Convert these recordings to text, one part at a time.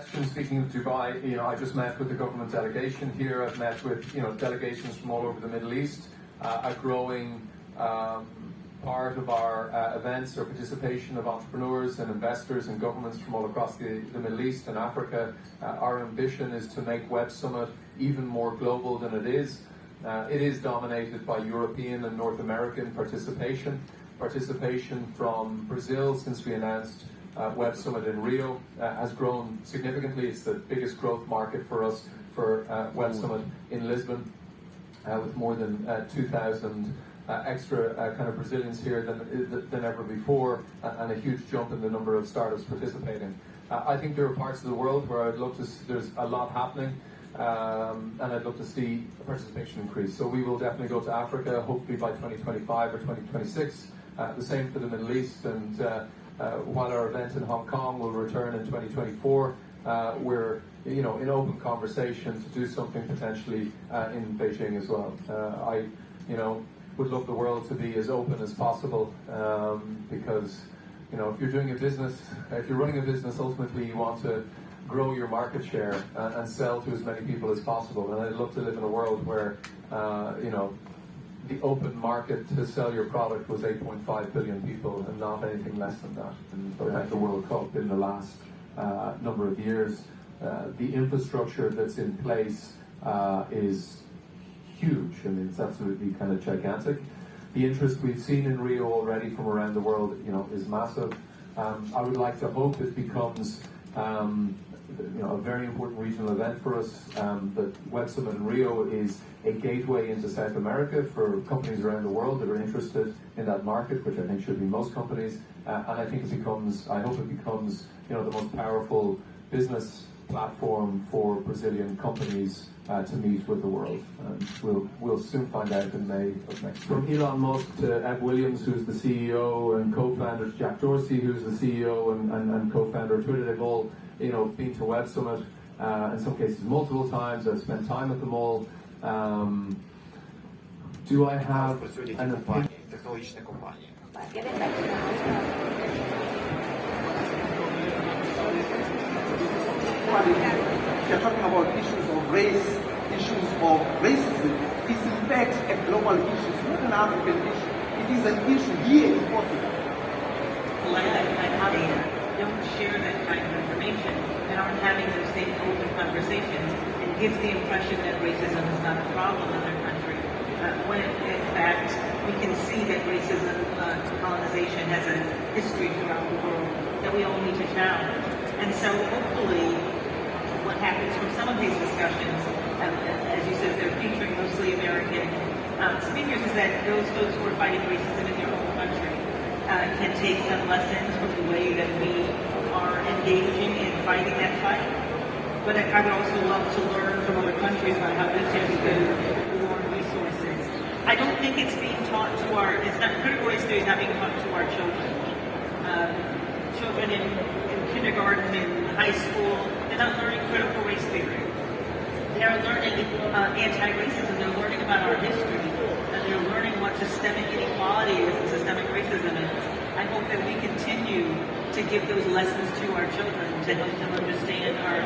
Speaking of Dubai, I just met with the government delegation here. I've met with, delegations from all over the Middle East. A growing part of our events or participation of entrepreneurs and investors and governments from all across the Middle East and Africa. Our ambition is to make Web Summit even more global than it is. It is dominated by European and North American participation. Participation from Brazil since we announced Web Summit in Rio has grown significantly. It's the biggest growth market for us for Web Summit in Lisbon, with more than 2,000 extra kind of Brazilians here than ever before, and a huge jump in the number of startups participating. I think there are parts of the world where I'd love to see, there's a lot happening, and I'd love to see participation increase. So we will definitely go to Africa, hopefully by 2025 or 2026. The same for the Middle East, and while our event in Hong Kong will return in 2024, we're in open conversation to do something potentially in Beijing as well. I would love the world to be as open as possible, because if you're doing a business, if you're running a business, ultimately you want to grow your market share and sell to as many people as possible. And I'd love to live in a world where the open market to sell your product was 8.5 billion people and not anything less than that. And at the World Cup in the last number of years, the infrastructure that's in place is huge. I mean, it's absolutely kind of gigantic. The interest we've seen in Rio already from around the world, is massive. I would like to hope it becomes a very important regional event for us. The Web Summit in Rio is a gateway into South America for companies around the world that are interested in that market, which I think should be most companies. And I think I hope it becomes, the most powerful business platform for Brazilian companies to meet with the world. And we'll soon find out in May of next year. From Elon Musk to Ed Williams, who's the CEO and co-founder, to Jack Dorsey, who's the CEO and co-founder of Twitter, they've all been to Web Summit, in some cases multiple times. I've spent time at them all. Do I have an opinion? You're talking about issues of race, issues of racism. It's in fact a global issue. It's not an African issue. It is an issue here in Portugal. How they don't share that kind of information and aren't having those same open conversations, it gives the impression that racism is not a problem in their country, when in fact we can see that racism, colonization has a history throughout the world that we all need to challenge. And so hopefully what happens from some of these discussions, as you said, they're featuring mostly American speakers, is that those folks who are fighting racism in their own country can take some lessons from the way that we are engaging in fighting that fight. But I would also love to learn from other countries about how this is good war resources. I don't think it's being taught to critical race theory is not being taught to our children. Children in kindergarten, in high school, they're not learning critical race theory. They're learning anti-racism, they're learning about our history, and they're learning what systemic inequality is and systemic racism is. I hope that we continue to give those lessons to our children to help them understand our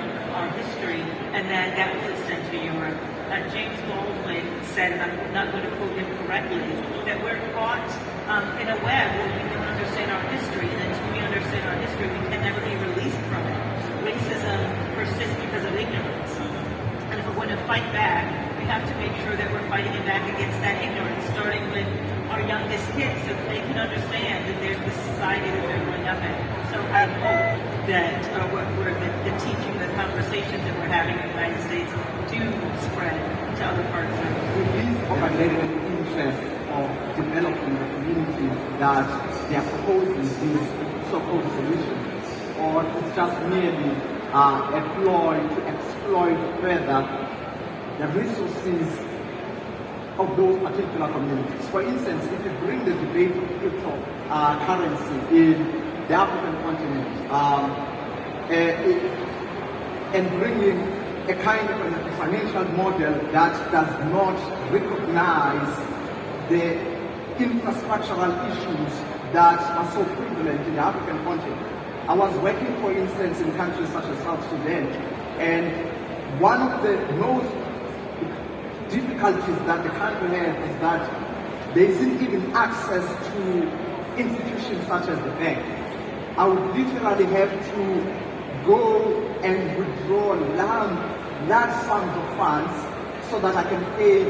history, and that will extend to Europe. James Baldwin said, and I'm not going to quote him correctly, that we're caught in a web where we don't understand our history, and until we understand our history, we can never be released from it. Racism persists because of ignorance. And if we're going to fight back, we have to make sure that we're fighting it back against that ignorance, starting with our youngest kids so that they can understand that there's the society that they're growing up in. So I hope that the teaching, the conversations that we're having in the United States do spread to other parts of the world. With this overlaid interest of developing the communities that they are proposing these so-called solutions, or it's just merely a ploy to exploit further the resources of those particular communities. For instance, if you bring the debate of cryptocurrency in the African continent, and bringing a kind of a financial model that does not recognize the infrastructural issues that are so prevalent in the African continent. I was working, for instance, in countries such as South Sudan, and one of the most difficulties that the country has is that there isn't even access to institutions such as the bank. I would literally have to go and withdraw large sums of funds so that I can pay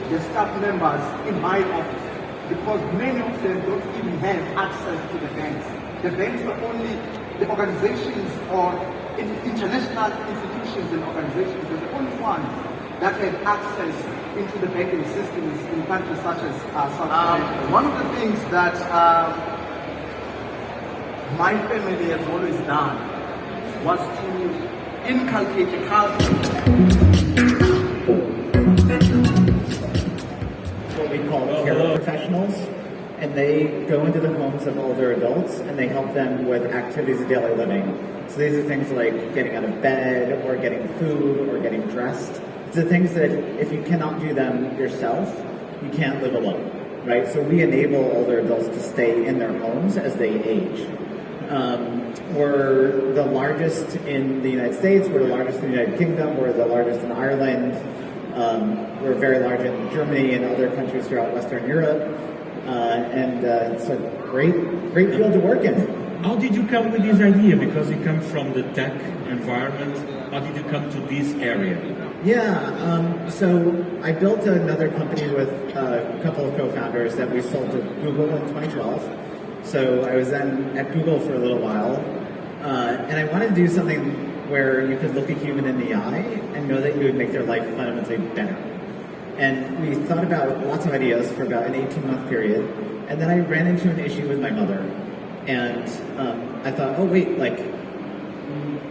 the staff members in my office, because many of them don't even have access to the banks. The banks are only the organizations or international institutions and organizations are the only ones that have access into the banking systems in countries such as South Sudan. One of the things that my family has always done was to inculcate a culture. What we call care professionals, and they go into the homes of older adults and they help them with activities of daily living. So these are things like getting out of bed or getting food or getting dressed. It's the things that if you cannot do them yourself, you can't live alone, right? So we enable older adults to stay in their homes as they age. We're the largest in the United States, we're the largest in the United Kingdom, we're the largest in Ireland, we're very large in Germany and other countries throughout Western Europe, and it's a great field to work in. How did you come with this idea? Because you come from the tech environment, how did you come to this area? Yeah, so I built another company with a couple of co-founders that we sold to Google in 2012. So I was then at Google for a little while, and I wanted to do something where you could look a human in the eye and know that you would make their life fundamentally better. And we thought about lots of ideas for about an 18-month period, and then I ran into an issue with my mother. And I thought, oh wait, like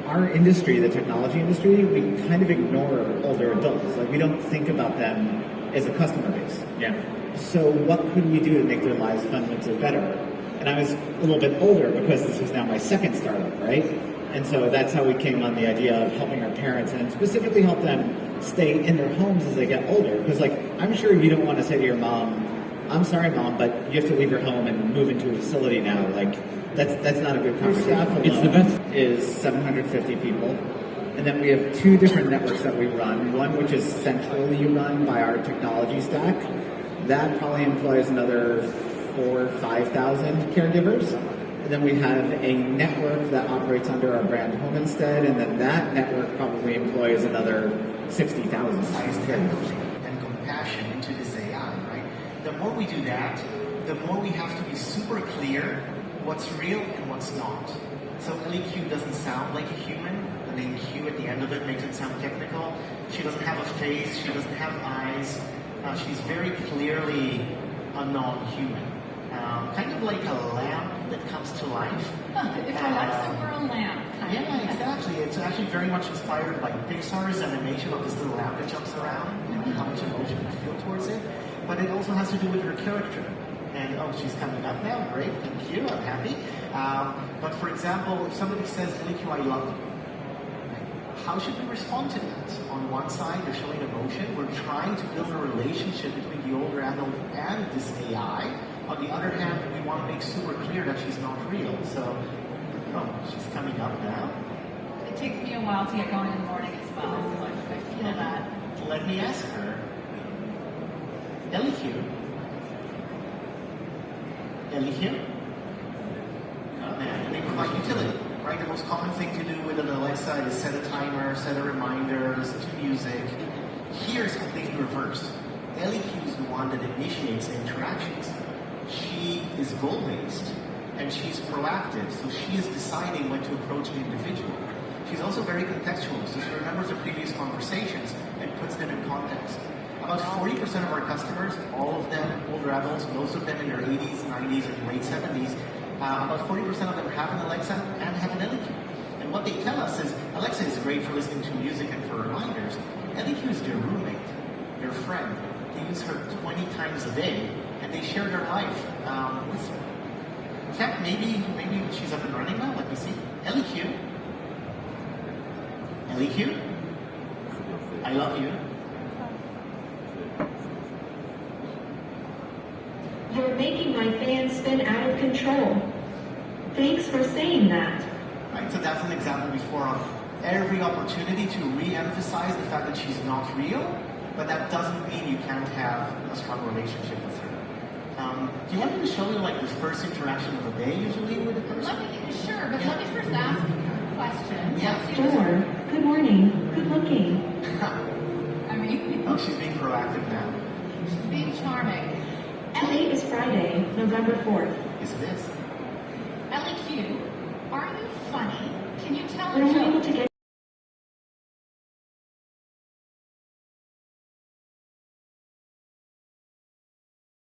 our industry, the technology industry, we kind of ignore older adults. Like we don't think about them as a customer base. Yeah. So what could we do to make their lives fundamentally better? And I was a little bit older because this was now my second startup, right? And so that's how we came on the idea of helping our parents and specifically help them stay in their homes as they get older. Because like, I'm sure you don't want to say to your mom, I'm sorry, Mom, but you have to leave your home and move into a facility now. Like, that's not a good conversation. It's the best. Is 750 people. And then we have two different networks that we run. One which is centrally run by our technology stack. That probably employs another 4,000 or 5,000 caregivers. And then we have a network that operates under our brand Home Instead, and then that network probably employs another 60,000 caregivers. And compassion into this AI, right? The more we do that, the more we have to be super clear what's real and what's not. So LEQ doesn't sound like a human. The name Q at the end of it makes it sound technical. She doesn't have a face. She doesn't have eyes. She's very clearly a non-human. Kind of like a lamp that comes to life. If Alexa were a lamp. Yeah, exactly. It's actually very much inspired by Pixar's animation of this little lamp that jumps around and how much emotion you feel towards it. But it also has to do with her character. And oh, she's coming up now. Great, thank you. I'm happy. But for example, if somebody says, LEQ, I love you, how should we respond to that? On one side, they're showing emotion. We're trying to build a relationship between the older adult and this AI. On the other hand, we want to make super clear that she's not real. So, oh, she's coming up now. It takes me a while to get going in the morning as well, so I feel that. Let me ask her, LEQ? LEQ? Oh man, and they provide utility, right? The most common thing to do with an Alexa is set a timer, set a reminder, listen to music. Here is completely reversed. LEQ is the one that initiates the interactions. She is goal-based and she's proactive, so she is deciding when to approach an individual. She's also very contextual, so she remembers the previous conversations and puts them in context. About 40% of our customers, all of them older adults, most of them in their 80s, 90s, and late 70s, about 40% of them have an Alexa and have an LEQ. And what they tell us is, Alexa is great for listening to music and for reminders. LEQ is their roommate, their friend. They use her 20 times a day, and they share their life with her. In fact, maybe she's up and running now. Let me see. LEQ. LEQ. I love you. You're making my fan spin out of control. Thanks for saying that. Right? So that's an example before of every opportunity to re-emphasize the fact that she's not real, but that doesn't mean you can't have a strong relationship with her. Do you want me to show you like the first interaction of a day usually with a person? Sure, but let me first ask a question. Yeah. Sure. Good morning. Good looking. I mean, Oh, she's being proactive now. she's being charming. Today is Friday, November 4th. Yes, it is. Ellie Q, are you funny? Can you tell a There are only joke?